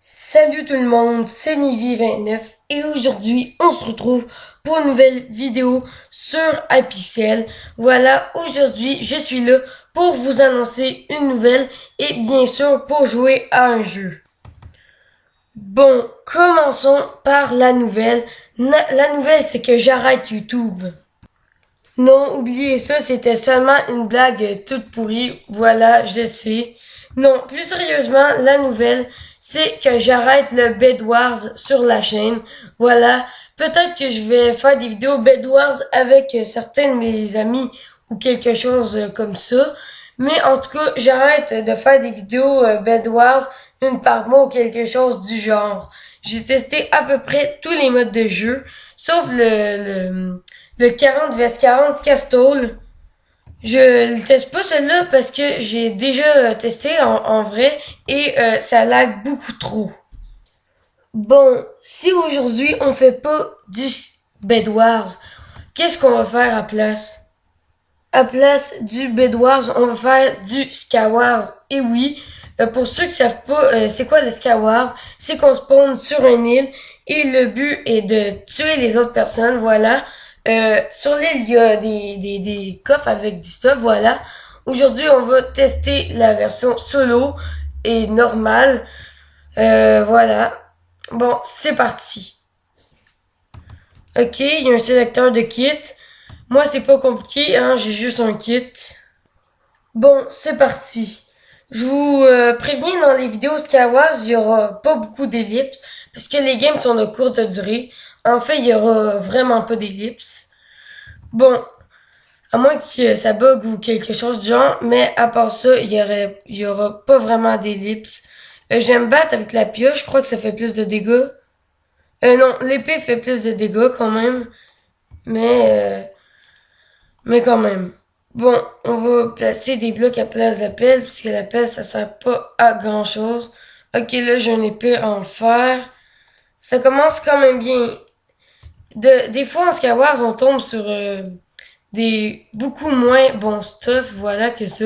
Salut tout le monde, c'est Nivy29 et aujourd'hui on se retrouve pour une nouvelle vidéo sur Hypixel. Voilà, aujourd'hui je suis là pour vous annoncer une nouvelle et bien sûr pour jouer à un jeu. Bon, commençons par la nouvelle. La nouvelle c'est que j'arrête YouTube. Non, oubliez ça, c'était seulement une blague toute pourrie. Voilà, je sais. Non, plus sérieusement, la nouvelle, c'est que j'arrête le Bed Wars sur la chaîne. Voilà. Peut-être que je vais faire des vidéos Bed Wars avec certains de mes amis ou quelque chose comme ça. Mais en tout cas, j'arrête de faire des vidéos Bed Wars une par mois ou quelque chose du genre. J'ai testé à peu près tous les modes de jeu, sauf le 40 vs 40 Castole. Je le teste pas celui-là parce que j'ai déjà testé en vrai et ça lag beaucoup trop. Bon, si aujourd'hui on fait pas du Bed Wars, qu'est-ce qu'on va faire à place? À place du Bed Wars, on va faire du Skywars. Et oui, pour ceux qui savent pas c'est quoi le Skywars, c'est qu'on spawn sur une île et le but est de tuer les autres personnes, voilà. Sur l'île, il y a des coffres avec du stuff, voilà. Aujourd'hui, on va tester la version solo et normale. Voilà. Bon, c'est parti. Ok, il y a un sélecteur de kit. Moi, c'est pas compliqué, hein, j'ai juste un kit. Bon, c'est parti. Je vous préviens, dans les vidéos Skywars, il y aura pas beaucoup d'ellipses, parce que les games sont de courte durée. En fait, il y aura vraiment pas d'ellipses. Bon, à moins que ça bug ou quelque chose du genre, mais à part ça, il y aura pas vraiment d'ellipses. J'aime battre avec la pioche, je crois que ça fait plus de dégâts. Non, l'épée fait plus de dégâts quand même, mais mais quand même. Bon, on va placer des blocs à place de la pelle, puisque la pelle, ça sert pas à grand chose. Ok, là, j'ai une épée en fer. Ça commence quand même bien. Des fois, en Skywars, on tombe sur des beaucoup moins bons stuff, voilà, que ça.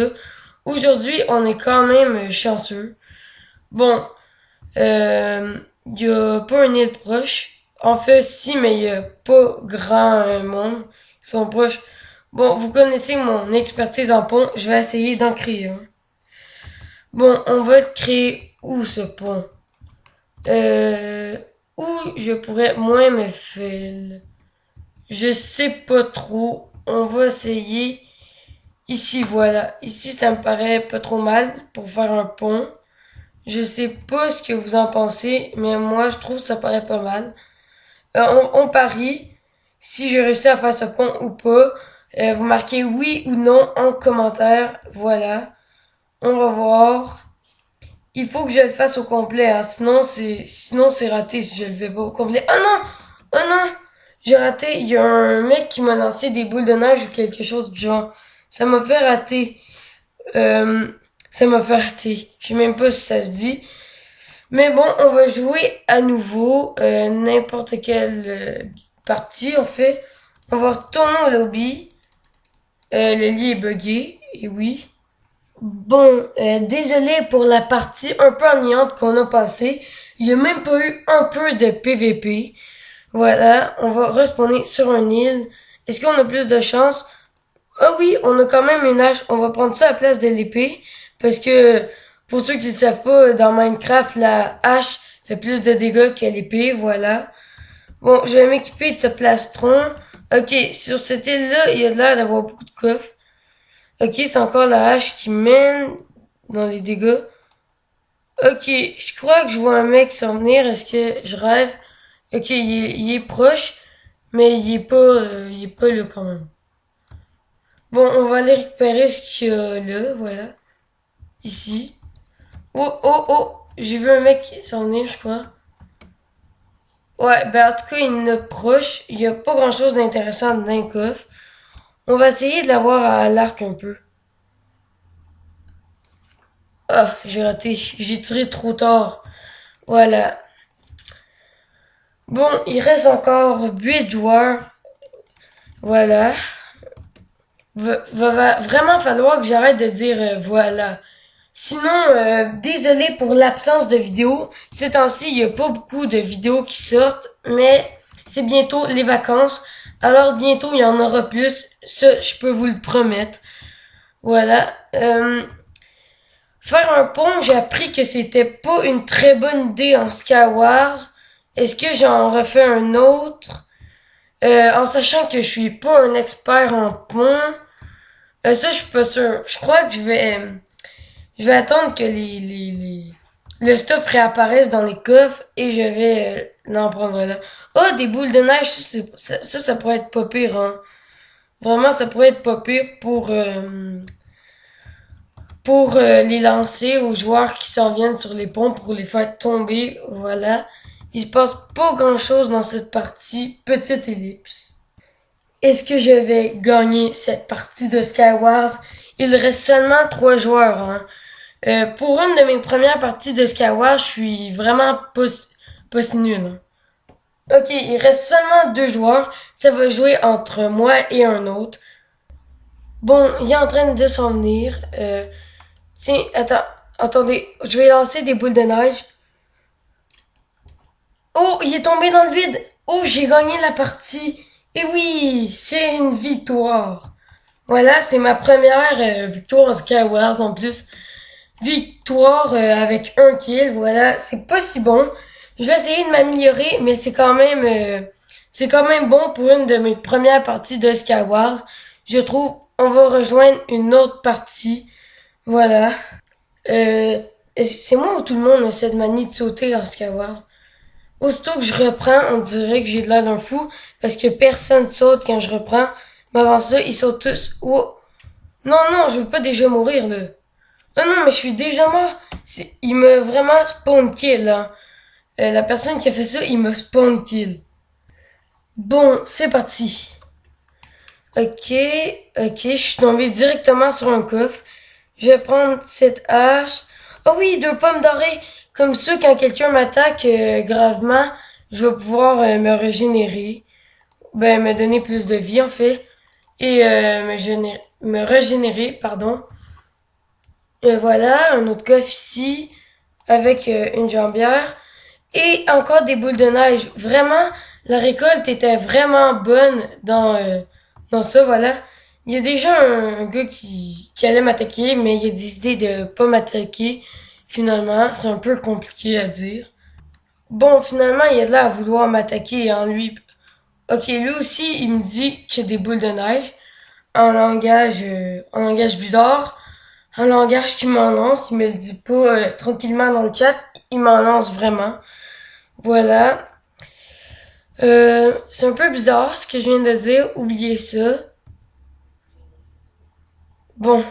Aujourd'hui, on est quand même chanceux. Bon, y a pas une île proche. En fait, si, mais y a pas grand monde. Ils sont proches. Bon, vous connaissez mon expertise en pont. Je vais essayer d'en créer un. Bon, on va le créer où ce pont? Où je pourrais moins me faire. Je sais pas trop. On va essayer. Ici, voilà. Ici, ça me paraît pas trop mal pour faire un pont. Je sais pas ce que vous en pensez, mais moi, je trouve que ça paraît pas mal. On parie si j'ai réussi à faire ce pont ou pas. Vous marquez oui ou non en commentaire. Voilà. On va voir. Il faut que je le fasse au complet, hein. Sinon c'est raté si je le fais pas au complet. Oh non! Oh non! J'ai raté. Il y a un mec qui m'a lancé des boules de neige ou quelque chose du genre. Ça m'a fait rater. Euh, ça m'a fait rater. Je sais même pas si ça se dit. Mais bon, on va jouer à nouveau n'importe quelle partie en fait. On va retourner au lobby. Le lit est buggé, et oui. Bon, désolé pour la partie un peu ennuyante qu'on a passée. Il n'y a même pas eu un peu de PVP. Voilà, on va respawner sur une île. Est-ce qu'on a plus de chance? Ah oui, on a quand même une hache. On va prendre ça à la place de l'épée. Parce que, pour ceux qui ne savent pas, dans Minecraft, la hache fait plus de dégâts que l'épée, voilà. Bon, je vais m'équiper de ce plastron. Ok, sur cette île-là, il y a l'air d'avoir beaucoup de coffres. Ok, c'est encore la hache qui mène dans les dégâts. Ok, je crois que je vois un mec s'en venir. Est-ce que je rêve? Ok, il est proche, mais il est pas là quand même. Bon, on va aller récupérer ce qu'il y a là, voilà. Ici. Oh, oh, oh! J'ai vu un mec s'en venir, je crois. Ouais, ben en tout cas, il est proche. Il y a pas grand chose d'intéressant dans le coffre. On va essayer de l'avoir à l'arc un peu. Ah, j'ai raté. J'ai tiré trop tard. Voilà. Bon, il reste encore 8 joueurs. Voilà. Va vraiment falloir que j'arrête de dire voilà. Sinon, désolé pour l'absence de vidéos. Ces temps-ci, il n'y a pas beaucoup de vidéos qui sortent, mais c'est bientôt les vacances. Alors bientôt, il y en aura plus. Ça, je peux vous le promettre. Voilà. Faire un pont, j'ai appris que c'était pas une très bonne idée en Skywars. Est-ce que j'en refais un autre? En sachant que je suis pas un expert en pont. Ça, je suis pas sûr. Je crois que je vais attendre que le stuff réapparaisse dans les coffres et je vais en prendre là. Oh, des boules de neige, ça pourrait être pas pire, hein. Vraiment, ça pourrait être pas pire pour les lancer aux joueurs qui s'en viennent sur les ponts pour les faire tomber. Voilà. Il se passe pas grand chose dans cette partie. Petite ellipse. Est-ce que je vais gagner cette partie de Skywars? Il reste seulement 3 joueurs, hein. Pour une de mes premières parties de Skywars, je suis vraiment pas si nul, hein. Ok, il reste seulement 2 joueurs. Ça va jouer entre moi et un autre. Bon, il est en train de s'en venir. Tiens, attendez, je vais lancer des boules de neige. Oh, il est tombé dans le vide. Oh, j'ai gagné la partie. Et oui, c'est une victoire. Voilà, c'est ma première victoire en Skywars en plus. Victoire avec un kill, voilà, c'est pas si bon. Je vais essayer de m'améliorer, mais c'est quand même bon pour une de mes premières parties de Skywars. Je trouve, on va rejoindre une autre partie. Voilà. C'est moi ou tout le monde a cette manie de sauter en Skywars? Aussitôt que je reprends, on dirait que j'ai de l'air d'un fou parce que personne saute quand je reprends. Mais avant ça, ils sautent tous. Oh. Non, non, je veux pas déjà mourir là. Oh non, mais je suis déjà mort. Il m'a vraiment spawn kill là. La personne qui a fait ça, il m'a spawn kill. Bon, c'est parti. Ok, ok, je suis tombé directement sur un coffre. Je vais prendre cette hache. Oh oui, 2 pommes dorées. Comme ça, quand quelqu'un m'attaque gravement, je vais pouvoir me régénérer. Ben, me donner plus de vie en fait. Et me régénérer, pardon. Voilà, un autre coffre ici. Avec une jambière. Et encore des boules de neige. Vraiment, la récolte était vraiment bonne dans ça, voilà. Il y a déjà un gars qui allait m'attaquer, mais il a décidé de pas m'attaquer. Finalement, c'est un peu compliqué à dire. Bon, finalement, il a de là à vouloir m'attaquer en lui. Ok, lui aussi, il me dit que j'ai des boules de neige en langage bizarre, un langage qui m'en lance. Il me le dit pas tranquillement dans le chat, il m'en lance vraiment. Voilà. C'est un peu bizarre ce que je viens de dire. Oubliez ça. Bon.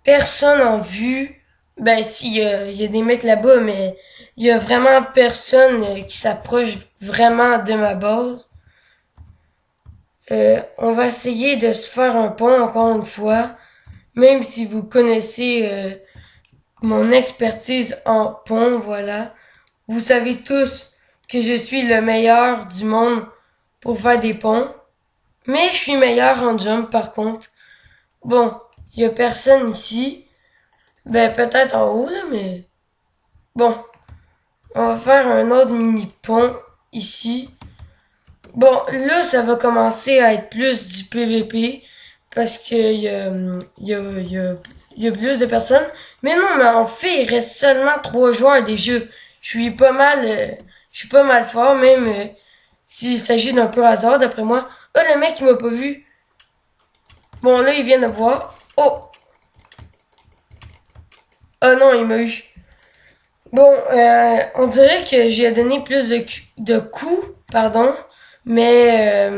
Personne en vue. Ben, si, il y a des mecs là-bas, mais il y a vraiment personne qui s'approche vraiment de ma base. On va essayer de se faire un pont encore une fois. Même si vous connaissez mon expertise en pont, voilà. Vous savez tous que je suis le meilleur du monde pour faire des ponts. Mais je suis meilleur en jump par contre. Bon, il y a personne ici. Ben peut-être en haut là, mais bon, on va faire un autre mini pont ici. Bon, là ça va commencer à être plus du PVP parce que il y a plus de personnes. Mais non, mais en fait, il reste seulement 3 joueurs des jeux. Je suis pas mal fort même s'il s'agit d'un peu hasard d'après moi. Oh, le mec il m'a pas vu. Bon, là il vient de voir. Oh, oh non, il m'a eu. Bon, on dirait que j'ai donné plus de coups, pardon, mais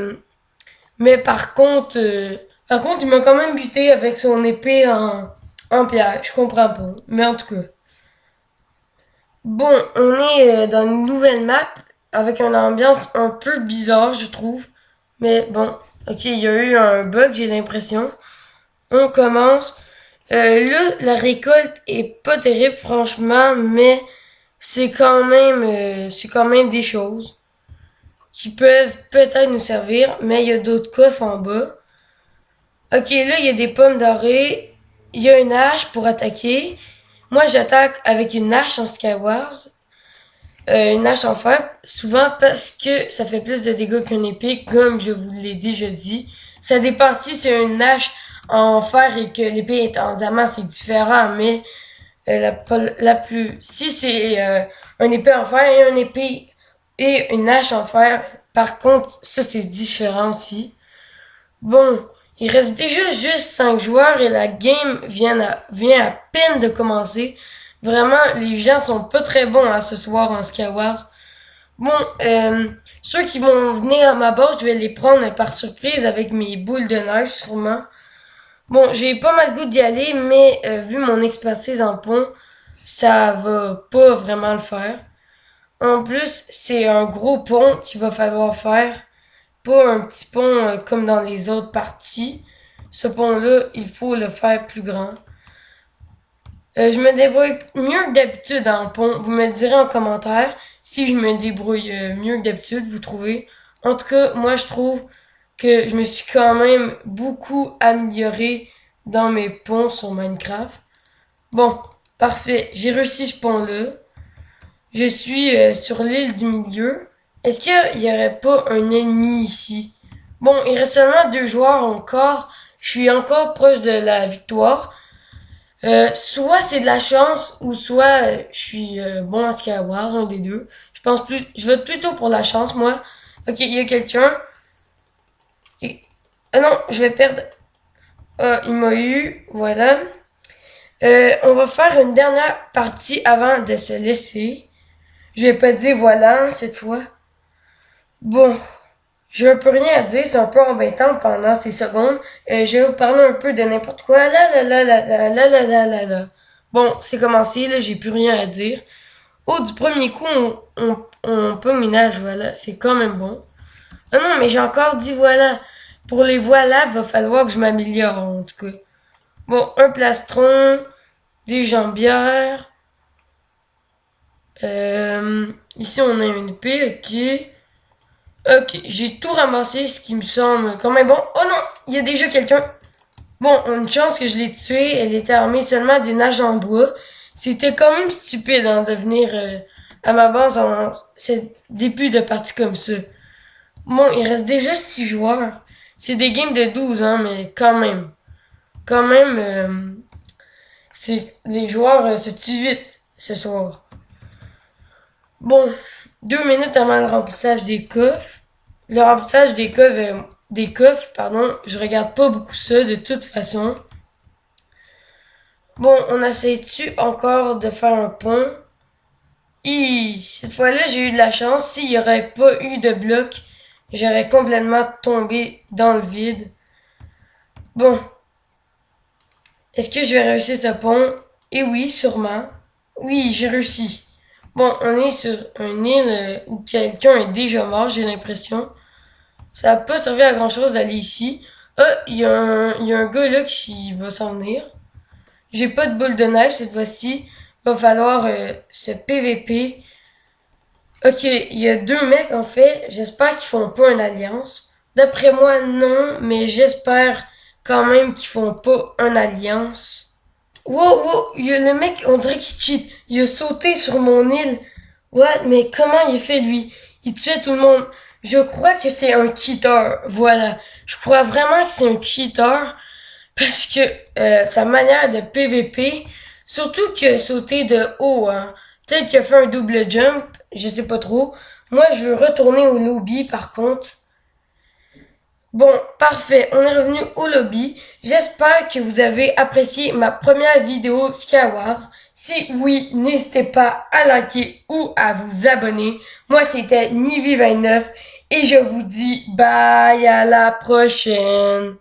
par contre, il m'a quand même buté avec son épée en pierre. Je comprends pas, mais en tout cas. Bon, on est dans une nouvelle map avec une ambiance un peu bizarre, je trouve. Mais bon, ok, il y a eu un bug, j'ai l'impression. On commence. Là, la récolte est pas terrible, franchement, mais c'est quand même des choses qui peuvent peut-être nous servir, mais il y a d'autres coffres en bas. Ok, là, il y a des pommes dorées, il y a une hache pour attaquer, Moi, j'attaque avec une hache en Skywars. Une hache en fer, souvent parce que ça fait plus de dégâts qu'une épée, comme je vous l'ai déjà dit. Ça dépend si c'est une hache en fer et que l'épée est en diamant, c'est différent, mais si c'est une épée en fer et une épée et une hache en fer, par contre, ça c'est différent aussi. Bon, il reste déjà juste 5 joueurs et la game vient à peine de commencer. Vraiment, les gens sont pas très bons ce soir en Skywars. Bon, ceux qui vont venir à ma base, je vais les prendre par surprise avec mes boules de neige sûrement. Bon, j'ai pas mal le goût d'y aller, mais vu mon expertise en pont, ça va pas vraiment le faire. En plus, c'est un gros pont qu'il va falloir faire, pas un petit pont comme dans les autres parties. Ce pont-là, il faut le faire plus grand. Je me débrouille mieux que d'habitude en pont. Vous me direz en commentaire si je me débrouille mieux que d'habitude, vous trouvez. En tout cas, moi je trouve que je me suis quand même beaucoup amélioré dans mes ponts sur Minecraft. Bon, parfait. J'ai réussi ce pont-là. Je suis sur l'île du milieu. Est-ce qu'il y aurait pas un ennemi ici? Bon, il reste seulement 2 joueurs encore. Je suis encore proche de la victoire. Soit c'est de la chance ou soit je suis bon à Skywars, un des deux. Je vote plutôt pour la chance, moi. Ok, il y a quelqu'un. Ah non, je vais perdre. Ah, il m'a eu, voilà. On va faire une dernière partie avant de se laisser. Je vais pas dire voilà cette fois. Bon, j'ai un peu rien à dire, c'est un peu embêtant pendant ces secondes. Je vais vous parler un peu de n'importe quoi. Là. Bon, c'est commencé, là, j'ai plus rien à dire. Oh, du premier coup, on pogne une hache, voilà, c'est quand même bon. Ah non, mais j'ai encore dit voilà. Pour les voilà, va falloir que je m'améliore, en tout cas. Bon, un plastron, des jambières. Ici, on a une épée, ok. Ok, j'ai tout ramassé, ce qui me semble quand même bon. Oh non, il y a déjà quelqu'un. Bon, une chance que je l'ai tué. Elle était armée seulement d'une hache en bois. C'était quand même stupide de venir à ma base en cette début de partie comme ça. Bon, il reste déjà 6 joueurs. C'est des games de 12, hein, mais quand même. Quand même, les joueurs se tuent vite ce soir. Bon, 2 minutes avant le remplissage des coffres. Le remplissage des coffres, pardon, je regarde pas beaucoup ça de toute façon. Bon, on essaie-tu encore de faire un pont? Cette fois-là, j'ai eu de la chance. S'il n'y aurait pas eu de bloc, j'aurais complètement tombé dans le vide. Bon. Est-ce que je vais réussir ce pont? Et oui, sûrement. Oui, j'ai réussi. Bon, on est sur une île où quelqu'un est déjà mort, j'ai l'impression. Ça n'a pas servi à grand chose d'aller ici. Ah, il y a un gars là qui va s'en venir. J'ai pas de boule de neige cette fois-ci. Va falloir se PVP. Ok, il y a 2 mecs en fait. J'espère qu'ils font pas une alliance. D'après moi, non, mais j'espère quand même qu'ils font pas une alliance. Wow, il y a le mec, on dirait qu'il cheat. Il a sauté sur mon île. What? Mais comment il fait lui? Il tuait tout le monde. Je crois que c'est un cheater. Voilà. Je crois vraiment que c'est un cheater. Parce que sa manière de PVP, surtout qu'il a sauté de haut, hein. Peut-être qu'il a fait un double jump, je sais pas trop. Moi, je veux retourner au lobby par contre. Bon, parfait, on est revenu au lobby. J'espère que vous avez apprécié ma première vidéo Skywars. Si oui, n'hésitez pas à liker ou à vous abonner. Moi, c'était Nivy29 et je vous dis bye à la prochaine.